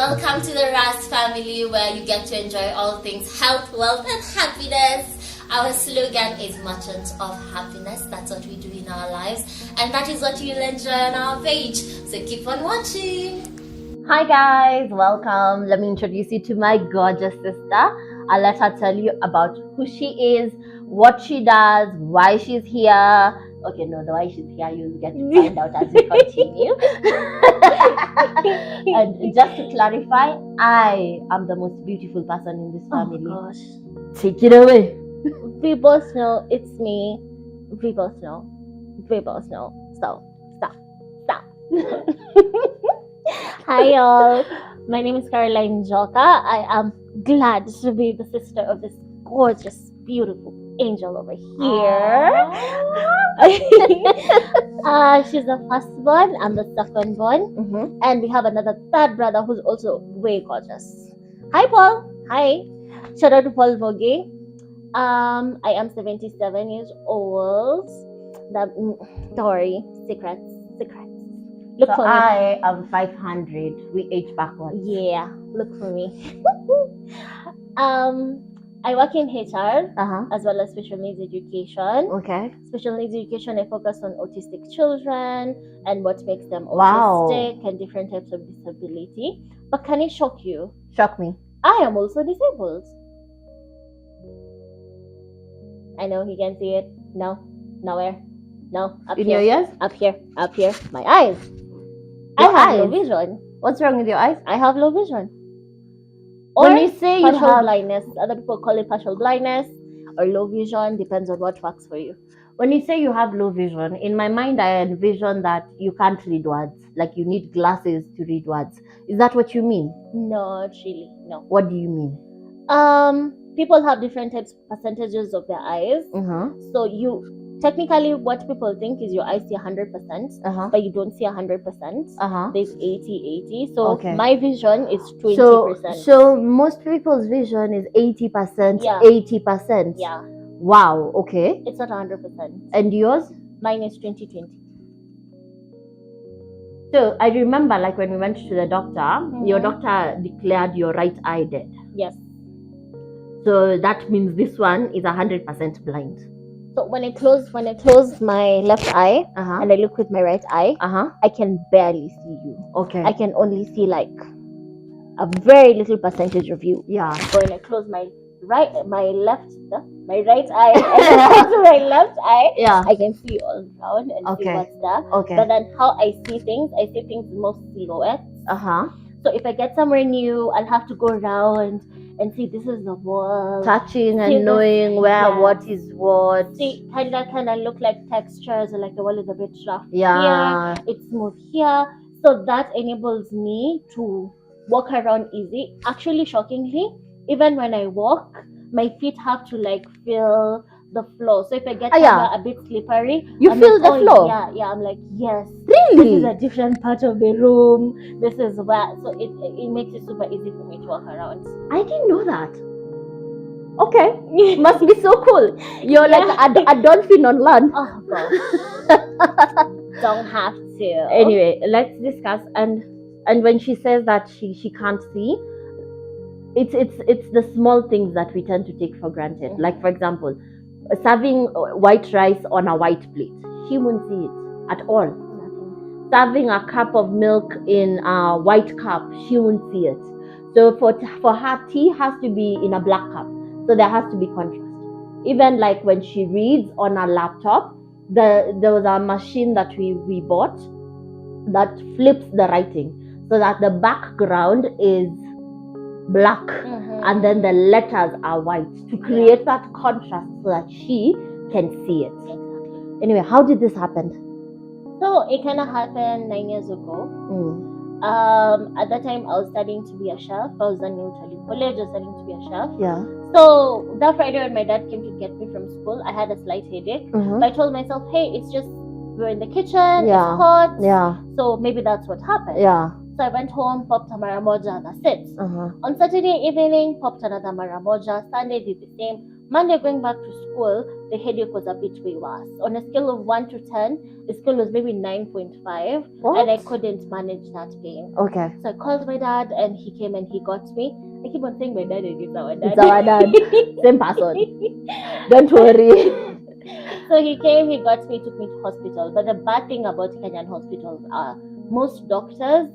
Welcome to the Ras family, where you get to enjoy all things health, wealth, and happiness. Our slogan is Merchants of Happiness. That's what we do in our lives, and that is what you'll enjoy on our page. So keep on watching. Hi guys, welcome. Let me introduce you to my gorgeous sister. I'll let her tell you about who she is, what she does, why she's here. Okay, no, the why she's here you'll get to find out as we continue. And just to clarify, I am the most beautiful person in this family. Oh gosh. Take it away. We both know it's me. We both know. So, stop. Hi y'all. My name is Caroline Njoka. I am glad to be the sister of this gorgeous, beautiful angel over here. She's the firstborn, I'm the secondborn, and we have another third brother who's also way gorgeous. Hi Paul. Hi. Shout out to Paul Vogue. I am 77 years old. Story secrets. Look So for me. I am 500. We age backward. Yeah, look for me. I work in HR as well as special needs education. Okay. Special needs education, I focus on autistic children and what makes them Wow. autistic and different types of disability. But can it shock you? Shock me. I am also disabled. I know you can see it. No, nowhere. No, up In here. your ears? Up here. My eyes. I Your have low eyes? vision. What's wrong with your eyes? I have low vision. When Or you say you partial have blindness. Other people call it partial blindness or low vision. Depends on what works for you. When you say you have low vision, in my mind I envision that you can't read words, like you need glasses to read words. Is that what you mean? No, really, no. What do you mean? People have different types percentages of their eyes. So you technically what people think is your eyes see 100%, but you don't see 100%. There's 80. So Okay. my vision is 20%. So most people's vision is 80%, Yeah. 80%. Yeah, Wow, okay. it's not 100%. And yours? Mine is 20/20. So I remember like when we went to the doctor, your doctor declared your right eye dead. Yes. So that means this one is 100% blind. So when I close my left eye and I look with my right eye, I can barely see you. Okay. I can only see like a very little percentage of you. Yeah. But when I close my right eye, and to my left eye, Yeah. I can see all around and see Okay. what's there. Okay. But then how I see things most silhouettes. So if I get somewhere new, I'll have to go around and see this is the wall. Touching See and the- knowing where yeah. what is what. See, kind of look like textures, or like the wall is a bit rough Yeah. here, it's smooth here. So that enables me to walk around easy. Actually, shockingly, even when I walk, my feet have to like feel the floor. So if I get somewhere a bit slippery, You I'm feel like, the floor? Yeah. I'm like, yes. Really? This is a different part of the room. This is where. So it makes it super easy for me to walk around. I didn't know that. Okay. Must be so cool. You're like a dolphin on land. Oh gosh. Don't have to. Anyway, let's discuss. And when she says that she can't see, it's the small things that we tend to take for granted. Like for example, serving white rice on a white plate. She won't see it at all. Nothing. Serving a cup of milk in a white cup, she won't see it. So for her, tea has to be in a black cup. So there has to be contrast. Even like when she reads on a laptop, there was a machine that we bought that flips the writing so that the background is black and then the letters are white to create that contrast so that she can see it. Exactly. Anyway, how did this happen? So it kind of happened 9 years ago. At that time, I was studying to be a chef. I was done in college, I was studying to be a chef. Yeah. So that Friday when my dad came to get me from school, I had a slight headache. But I told myself, hey, it's just we're in the kitchen, it's hot. Yeah. So maybe that's what happened. Yeah. So I went home, popped a maramoja, that's it. Uh-huh. On Saturday evening, popped another maramoja. Sunday did the same. Monday going back to school, the headache was a bit way worse. On a scale of 1 to 10, the scale was maybe 9.5, and I couldn't manage that pain. Okay. So I called my dad, and he came and he got me. I keep on saying my dad and it's our dad. It's our dad. Same person. Don't worry. So he came, he got me, took me to hospital. But the bad thing about Kenyan hospitals are most doctors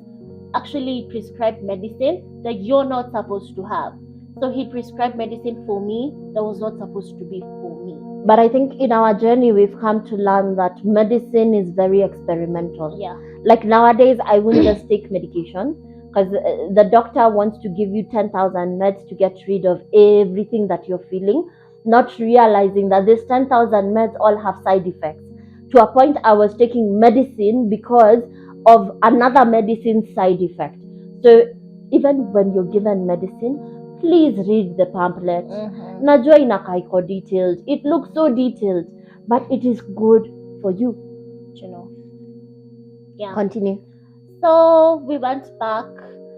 actually prescribe medicine that you're not supposed to have. So he prescribed medicine for me that was not supposed to be for me. But I think in our journey, we've come to learn that medicine is very experimental. Yeah. Like nowadays, I wouldn't just take medication because the doctor wants to give you 10,000 meds to get rid of everything that you're feeling, not realizing that these 10,000 meds all have side effects. To a point, I was taking medicine because of another medicine side effect. So even when you're given medicine, please read the pamphlet. Najua inakaa iko detailed. It looks so detailed, but it is good for you. You know. Yeah. Continue. So we went back,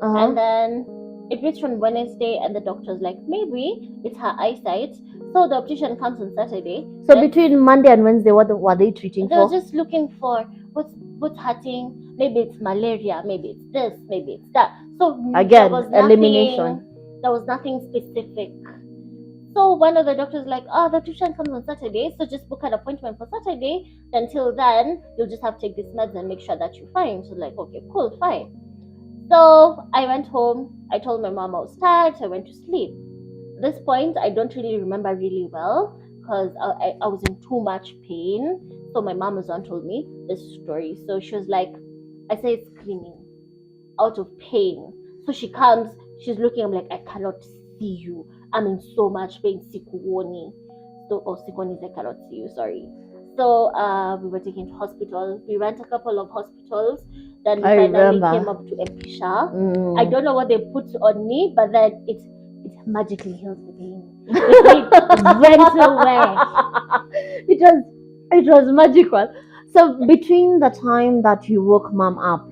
Uh-huh. and then it reached on Wednesday, and the doctor's like, maybe it's her eyesight. So the optician comes on Saturday. So between Monday and Wednesday, what were they treating They for? were just looking for what's hurting. Maybe it's malaria. Maybe it's this. Maybe it's that. So Again, there was elimination. There was nothing specific. So one of the doctors like, the optician comes on Saturday, so just book an appointment for Saturday. Until then, you'll just have to take these meds and make sure that you're fine. So like, okay, cool, fine. So I went home. I told my mom I was tired, so I went to sleep. At this point, I don't really remember really well because I was in too much pain. So my mom was on told me this story. So she was like, I started screaming out of pain. So she comes, she's looking, I'm like, I cannot see you. I'm in so much pain. Sikuoni. So, sikuoni is I cannot see you, sorry. So we were taken to hospital. We went a couple of hospitals. Then we finally came up to Episha. I don't know what they put on me, but then it magically healed the pain. It went away. It was magical. So between the time that you woke mom up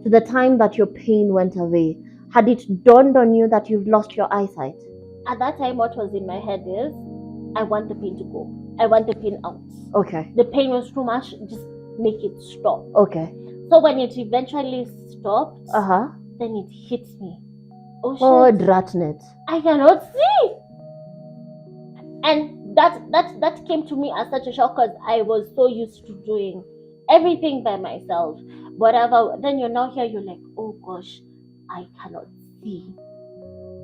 to the time that your pain went away, had it dawned on you that you've lost your eyesight? At that time, what was in my head is, I want the pain to go. I want the pain out. Okay. The pain was too much. Just make it stop. Okay. So when it eventually stopped, then it hit me. Oh, dratnet. I cannot see. And that came to me as such a shock because I was so used to doing everything by myself. Whatever. Then you're now here, you're like, oh gosh, I cannot see.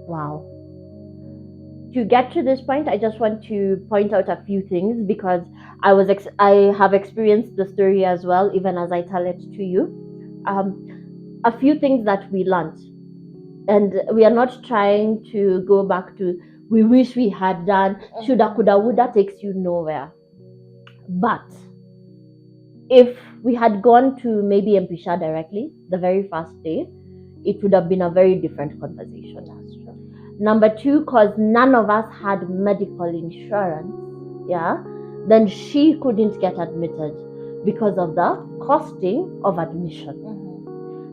Wow. To get to this point, I just want to point out a few things because I have experienced the story as well, even as I tell it to you. A few things that we learned, and we are not trying to go back to we wish we had done, shoulda, coulda, woulda takes you nowhere. But if we had gone to maybe Mpisha directly the very first day, it would have been a very different conversation. That's true. Number two, because none of us had medical insurance, then she couldn't get admitted because of the costing of admission.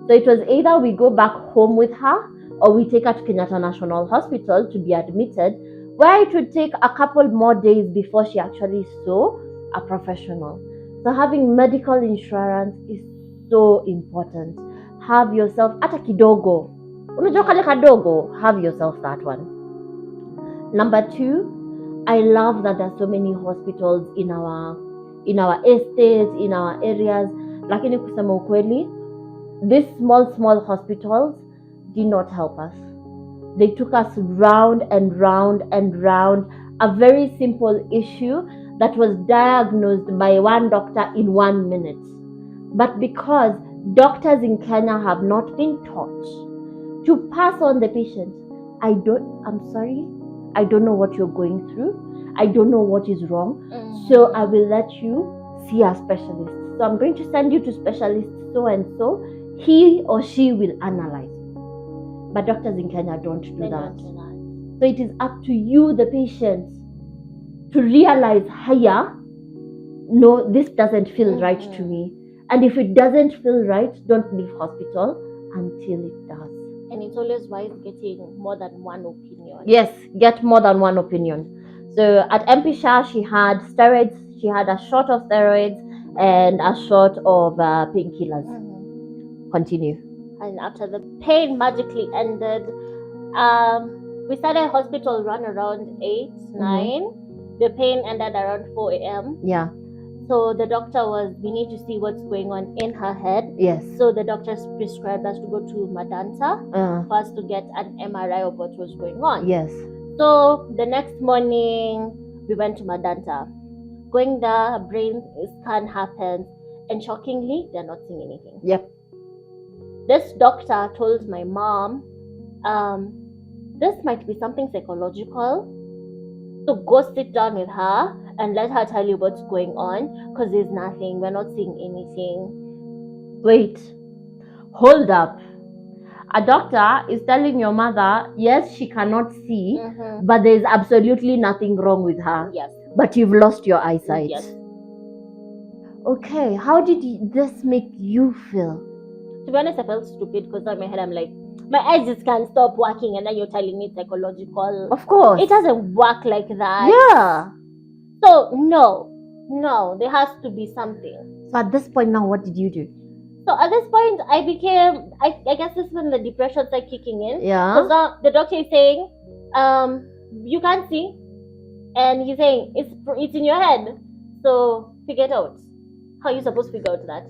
So it was either we go back home with her or we take her to Kenyatta National Hospital to be admitted, where it would take a couple more days before she actually saw a professional. So having medical insurance is so important. Have yourself ata kidogo. Unajua kale kadogo, have yourself that one. Number two, I love that there's so many hospitals in our estates, in our areas. Lakini kusema ukweli, these small hospitals did not help us. They took us round and round and round. A very simple issue that was diagnosed by one doctor in 1 minute. But because doctors in Kenya have not been taught to pass on the patient, I don't know what you're going through. I don't know what is wrong. So I will let you see a specialist. So I'm going to send you to specialist so and so. He or she will analyze. But doctors in Kenya don't do that. So it is up to you, the patient, to realize, no, this doesn't feel right to me. And if it doesn't feel right, don't leave hospital until it does. And it's always wise getting more than one opinion. Yes, get more than one opinion. So at Empisha, she had steroids. She had a shot of steroids and a shot of painkillers. Continue. And after the pain magically ended, we started hospital run around 8, 9. The pain ended around 4 a.m. Yeah. So the doctor was, we need to see what's going on in her head. Yes. So the doctors prescribed us to go to Madanta for us to get an MRI of what was going on. Yes. So the next morning, we went to Madanta. Going there, a brain scan happens, and shockingly, they're not seeing anything. Yep. This doctor told my mom, this might be something psychological. So go sit down with her and let her tell you what's going on, because there's nothing. We're not seeing anything. Wait. Hold up. A doctor is telling your mother, yes, she cannot see, but there's absolutely nothing wrong with her. Yes. But you've lost your eyesight. Yes. Okay, how did this make you feel? To be honest, I felt stupid because in my head I'm like, my eyes just can't stop working, and then you're telling me it's psychological. Of course. It doesn't work like that. Yeah. So no, there has to be something. So at this point now, what did you do? So at this point, I guess this is when the depression started kicking in. Yeah. Because the doctor is saying, you can't see, and he's saying it's in your head. So figure it out. How are you supposed to figure out that?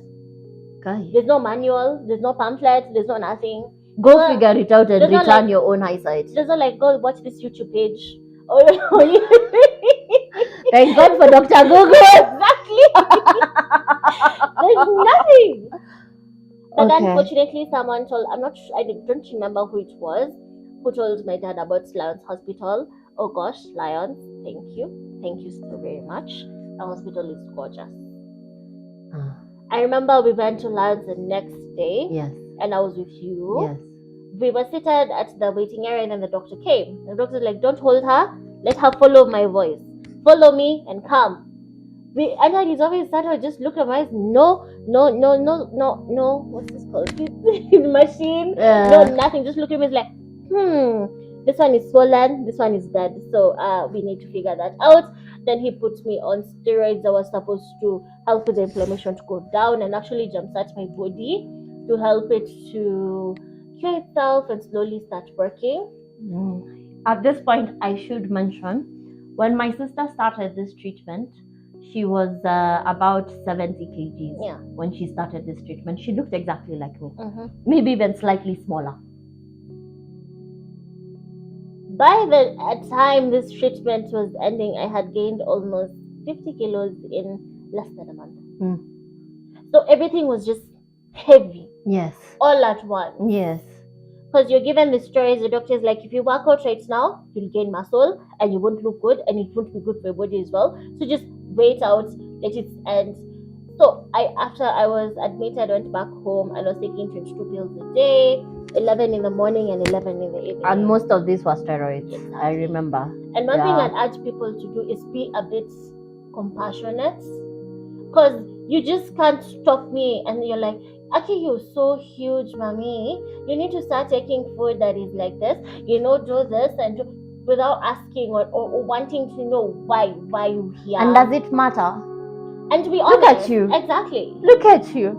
Okay. There's no manual, there's no pamphlet, there's no nothing. Go figure it out and there's return no, your own eyesight. There's no like, go watch this YouTube page. Thank God for Dr. Google. Exactly. There's nothing. But Okay. unfortunately, someone told, I don't remember who it was, who told my dad about Lions Hospital. Oh gosh, Lions, thank you so very much. The hospital is gorgeous. I remember we went to Lions the next day. Yes. And I was with you. Yes. We were seated at the waiting area, and then the doctor came. The doctor was like, don't hold her, let her follow my voice. Follow me and come. We entered his office, started just looked at my eyes. No. What's this called? His machine. No, nothing. Just looked at me, it's like, this one is swollen, this one is dead. So we need to figure that out. Then he put me on steroids that was supposed to help with the inflammation to go down and actually jumpstart my body to help it to cure itself and slowly start working. At this point, I should mention, when my sister started this treatment, she was about 70 kgs. Yeah. When she started this treatment, she looked exactly like me, maybe even slightly smaller. By the time this treatment was ending, I had gained almost 50 kilos in less than a month. So everything was just heavy. Yes. All at once. Yes. Because you're given the stories, the doctor is like, if you work out right now, you'll gain muscle and you won't look good and it won't be good for your body as well. So just wait out, let it end. So after I was admitted, I went back home and I was taking 22 pills a day, 11 in the morning and 11 in the evening. And most of this was steroids. Exactly. I remember. And one thing I'd urge people to do is be a bit compassionate. Because you just can't stop me and you're like, Aki, you're so huge, mommy. You need to start taking food that is like this. Do this and do, without asking or wanting to know why you here. And does it matter? And to be honest, look at you. Exactly. Look at you.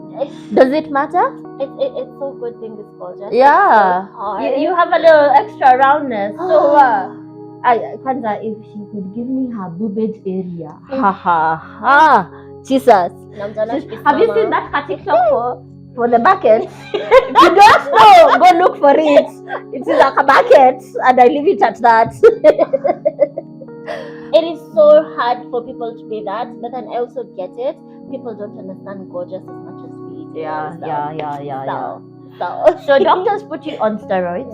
Does it matter? It's so good thing this gorgeous. Yeah. So you have a little extra roundness. So Kwanza, if she could give me her boobage area. Jesus. Have you seen that TikTok for the bucket? If you don't know, go look for it. It is like a bucket, and I leave it at that. It is so hard for people to be that, but then I also get it. People don't understand gorgeous as much as we do. So doctors put you on steroids.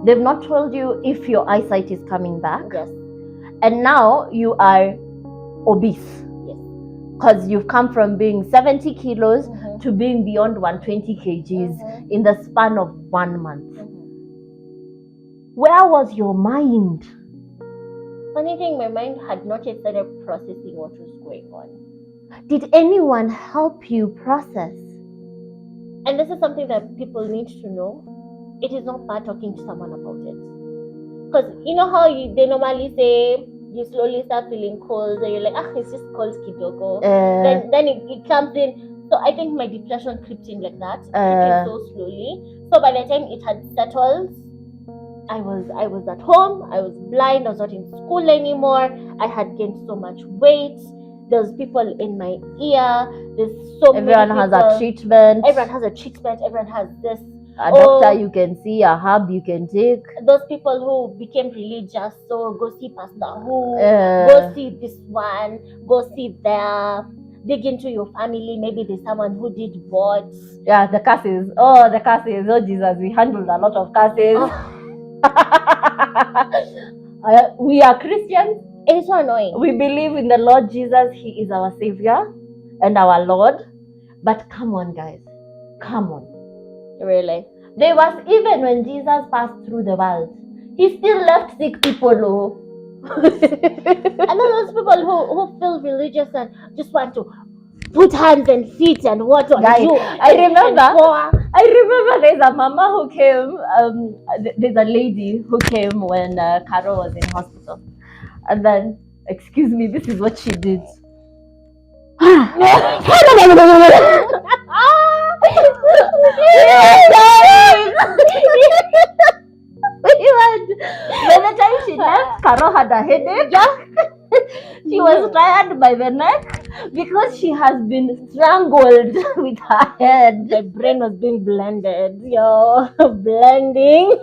They've not told you if your eyesight is coming back. Yes. And now you are obese. Because you've come from being 70 kilos to being beyond 120 kgs in the span of 1 month. Where was your mind? Funny thing, my mind had not yet started processing what was going on. Did anyone help you process? And this is something that people need to know. It is not bad talking to someone about it. Because you know how they normally say, you slowly start feeling cold, and you're like, it's just cold kidogo. Uh, Then it comes in. So I think my depression crept in like that, crept in so slowly. So by the time it had settled, I was at home. I was blind. I was not in school anymore. I had gained so much weight. There's people in my ear. There's so many everyone has a treatment. Everyone has a treatment. Everyone has this. A doctor you can see, a herb you can take. Those people who became religious, so go see Pastor who, go see this one, go see there, dig into your family. Maybe there's someone who did what. Yeah, the curses. Oh, the curses. Oh, Jesus, we handled a lot of curses. We are Christians. It's so annoying. We believe in the Lord Jesus. He is our Savior and our Lord. But come on, guys. Come on. Really? There was, even when Jesus passed through the world, he still left sick people. And then those people who feel religious and just want to put hands and feet and what on Guys, you. I remember there's a mama who came, there's a lady who came when Carol was in hospital. And then, excuse me, this is what she did. By the time she left, Carol had a headache. She was tired by the neck because she has been strangled with her head. My brain was being blended. Blending.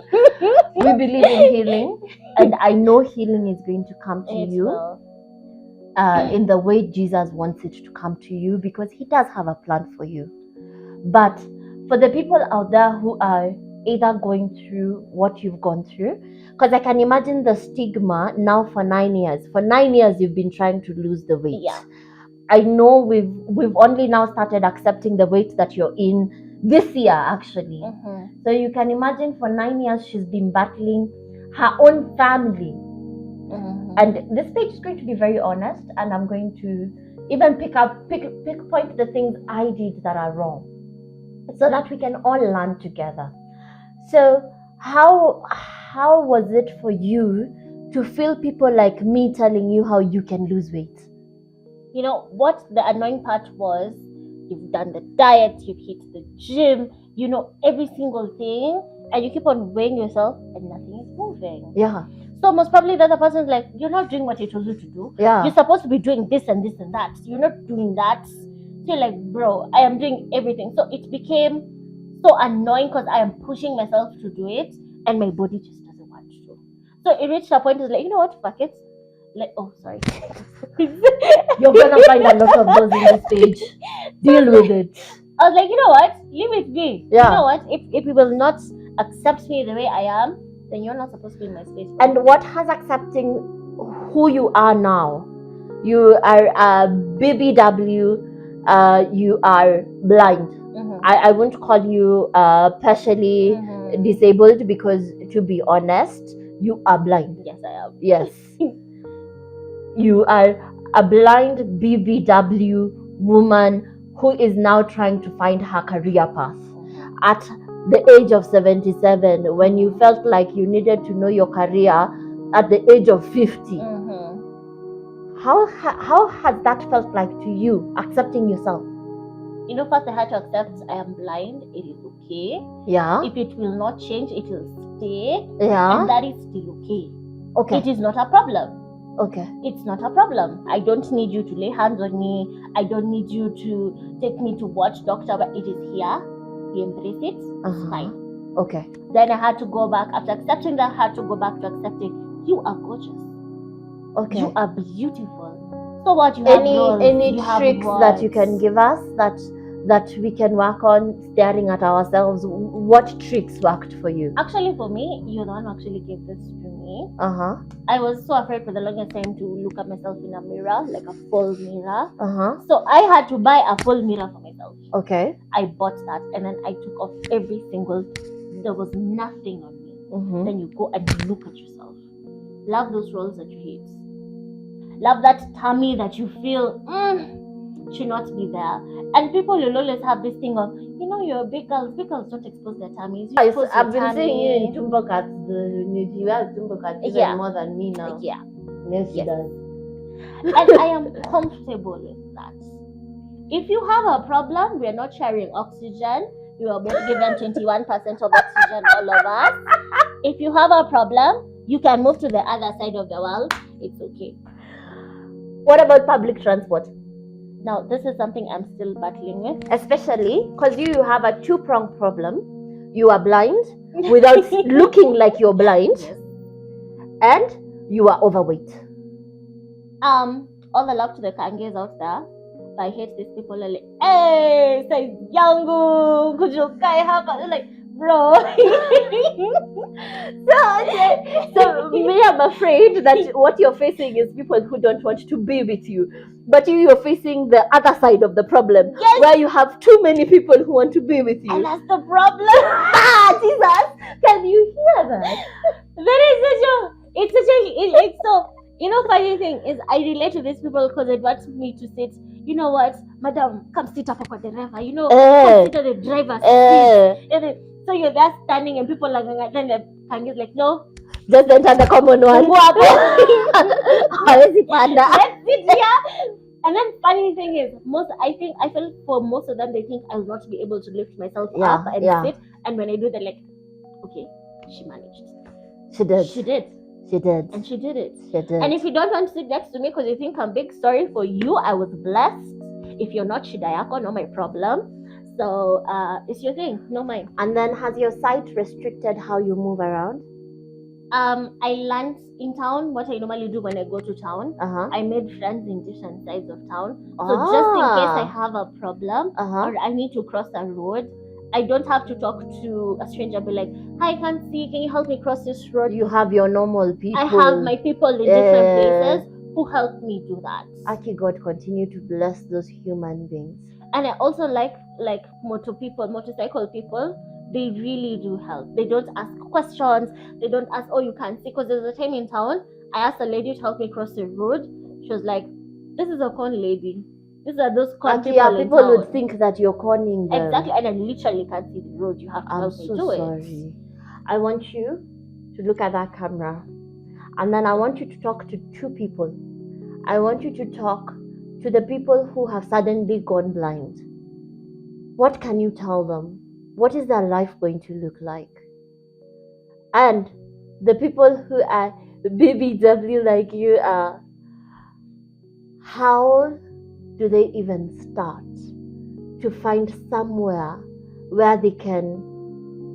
We believe in healing, and I know healing is going to come to you in the way Jesus wants it to come to you, because he does have a plan for you. But for the people out there who are either going through what you've gone through, because I can imagine the stigma now for 9 years. For 9 years, you've been trying to lose the weight. Yeah. I know we've only now started accepting the weight that you're in this year, actually. Mm-hmm. So you can imagine for 9 years, she's been battling her own family. Mm-hmm. And this page is going to be very honest, and I'm going to even pinpoint the things I did that are wrong, so that we can all learn together. So how was it for you to feel people like me telling you how you can lose weight? You know what the annoying part was? You've done the diet, you've hit the gym, you know every single thing, and you keep on weighing yourself and nothing is moving. Yeah. So most probably the other person's like, you're not doing what he told you to do. Yeah. You're supposed to be doing this and this and that. You're not doing that. So you're like, bro, I am doing everything. So it became so annoying because I am pushing myself to do it and my body just doesn't want to. So it reached a point, it's like, you know what, fuck it. Like, oh, sorry. You're gonna find a lot of those in this page. Deal with it. I was like, you know what? Leave it be. Yeah. You know what? If you will not accept me the way I am, then you're not supposed to be in my space. And what has accepting who you are now? You are a BBW. You are blind. Mm-hmm. I won't call you partially Mm-hmm. disabled, because to be honest, you are blind. Yes, I am. Yes. You are a blind BBW woman who is now trying to find her career path. At the age of 77, when you felt like you needed to know your career at the age of 50, Mm-hmm. how has that felt like to you, accepting yourself? You know, first I had to accept I am blind. It is okay. Yeah. If it will not change, it will stay. Yeah. And that is still okay. Okay. It is not a problem. Okay. It's not a problem. I don't need you to lay hands on me. I don't need you to take me to watch doctor, but it is here. We embrace it. It's fine. Okay. Then I had to go back. After accepting that, I had to go back to accepting you are gorgeous. Okay. You are beautiful. So what, you have roles, any you have tricks words. that you can give us that we can work on staring at ourselves? What tricks worked for you? Actually, for me, you're the one who actually gave this to me. Uh-huh. I was so afraid for the longest time to look at myself in a mirror, like a full mirror. Uh-huh. So I had to buy a full mirror for myself. Okay. I bought that and then I took off every single, there was nothing on me. Mm-hmm. Then you go and you look at yourself. Love those rolls that you hate. Love that tummy that you feel should not be there. And people will always have this thing of, you know, you're big girls. Big girls don't expose their tummies. You I've been seeing you in tumbo cuts. You wear tumbo cuts even more than me now. Yeah. Yes, she Yes. does. And I am comfortable with that. If you have a problem, we're not sharing oxygen. We are both given 21% of oxygen, all of us. If you have a problem, you can move to the other side of the world. It's okay. What about public transport? Now, this is something I'm still battling with. Especially because you have a two-pronged problem. You are blind without looking like you're blind, Yes. and you are overweight. All the love to the kangas out there. But I hate these people are like, hey, say yangu, could you guy have a like, bro? So me, I'm afraid that what you're facing is people who don't want to be with you. But you're facing the other side of the problem, Yes. where you have too many people who want to be with you. And that's the problem. Jesus, can you hear that? It's so, you know, funny thing is I relate to these people because they want me to sit, you know what, madam, come sit up on the driver, you know, come sit on the driver's seat. And then, so you're there standing and people are like, then the kangas like, no, just enter the common one. let's sit here. And then funny thing is, I feel for most of them they think I'll not be able to lift myself up and sit. And when I do, they're like, okay, she managed. She did. She did. She did. And she did it. She did. And if you don't want to sit next to me because you think I'm big, sorry for you. I was blessed. If you're not Shidayako, not my problem. So it's your thing, no mine. And then has your sight restricted how you move around? I learned in town what I normally do when I go to town. I made friends in different sides of town. So just in case I have a problem or I need to cross a road, I don't have to talk to a stranger and be like, hi, I can't see, can you help me cross this road? You have your normal people. I have my people in different places who help me do that. Aki, God continue to bless those human beings. And I also like motorcycle people. They really do help. They don't ask questions. They don't ask, oh, you can't see. Because there's a time in town, I asked a lady to help me cross the road. She was like, this is a con lady. These are those con people in people town. Would think that you're conning them. Exactly. And I literally can't see the road. You have to help me do it. I want you to look at that camera. And then I want you to talk to two people. I want you to talk to the people who have suddenly gone blind. What can you tell them? What is their life going to look like? And the people who are BBW like you are, how do they even start to find somewhere where they can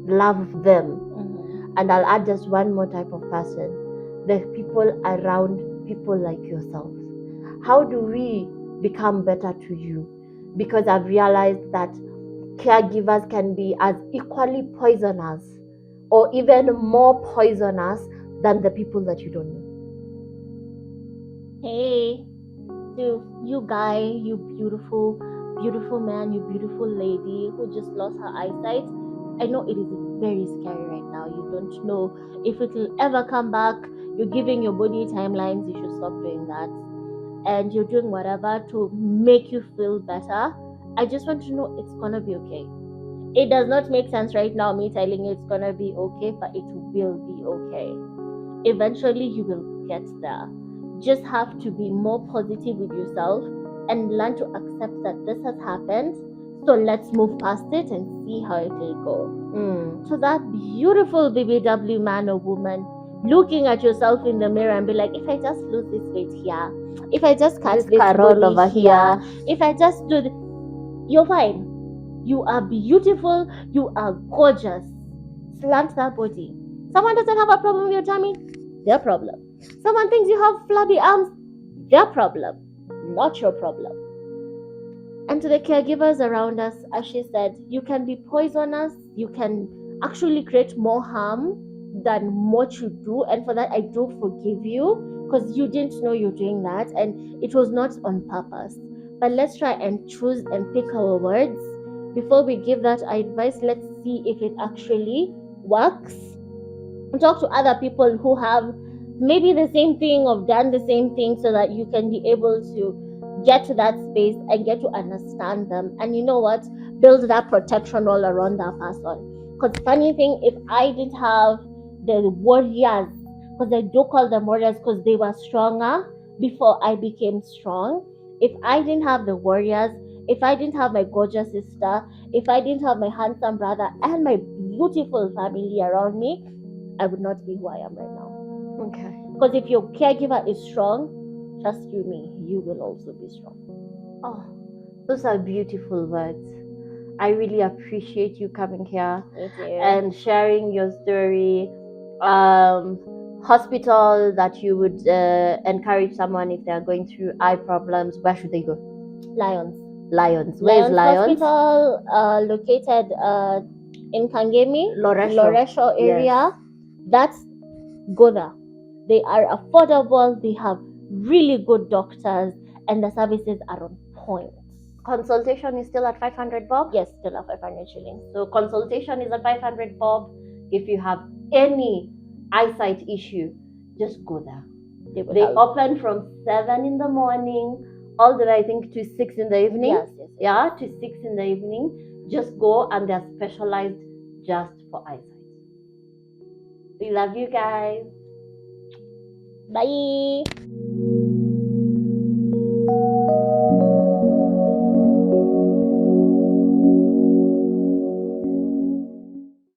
love them? And I'll add just one more type of person, the people around people like yourself. How do we become better to you? Because I've realized that caregivers can be as equally poisonous or even more poisonous than the people that you don't know. Hey, you guy, you beautiful man, you beautiful lady who just lost her eyesight. I know it is very scary right now. You don't know if it will ever come back. You're giving your body timelines. You should stop doing that. And you're doing whatever to make you feel better. I just want to know it's gonna be okay. It does not make sense right now, me telling you it's gonna be okay, but it will be okay. Eventually you will get there. Just have to be more positive with yourself and learn to accept that this has happened. So let's move past it and see how it will go. So that beautiful BBW man or woman, looking at yourself in the mirror and be like, if I just lose this weight here, if I just cut this body over here, if I just do this, you're fine. You are beautiful. You are gorgeous. Slant that body. Someone doesn't have a problem with your tummy, their problem. Someone thinks you have flabby arms, their problem, not your problem. And to the caregivers around us, as she said, you can be poisonous. You can actually create more harm than what you do. And for that, I do forgive you because you didn't know you're doing that. And it was not on purpose. But let's try and choose and pick our words. Before we give that advice, let's see if it actually works. And talk to other people who have maybe the same thing or done the same thing so that you can be able to get to that space and get to understand them. And you know what? Build that protection all around that person. Because funny thing, if I didn't have the warriors, because I do call them warriors because they were stronger before I became strong. If I didn't have the warriors, if I didn't have my gorgeous sister, if I didn't have my handsome brother and my beautiful family around me, I would not be who I am right now. Okay. Because if your caregiver is strong, trust you me, you will also be strong. Oh, those are beautiful words. I really appreciate you coming here Thank you. and sharing your story. Hospital that you would encourage someone if they are going through eye problems. Where should they go? Lions. Lions. Where is Lions? Hospital, located in Kangemi, Loresho area. That's go there. They are affordable. They have really good doctors, and the services are on point. Consultation is still at 500 bob? Yes, still at 500 shillings. So consultation is at 500 bob. If you have any eyesight issue, just go there. They open from 7 in the morning all the way, I think, to 6 in the evening. Yes. Yeah, to 6 in the evening. Just go, and they're specialized just for eyesight. We love you guys. Bye.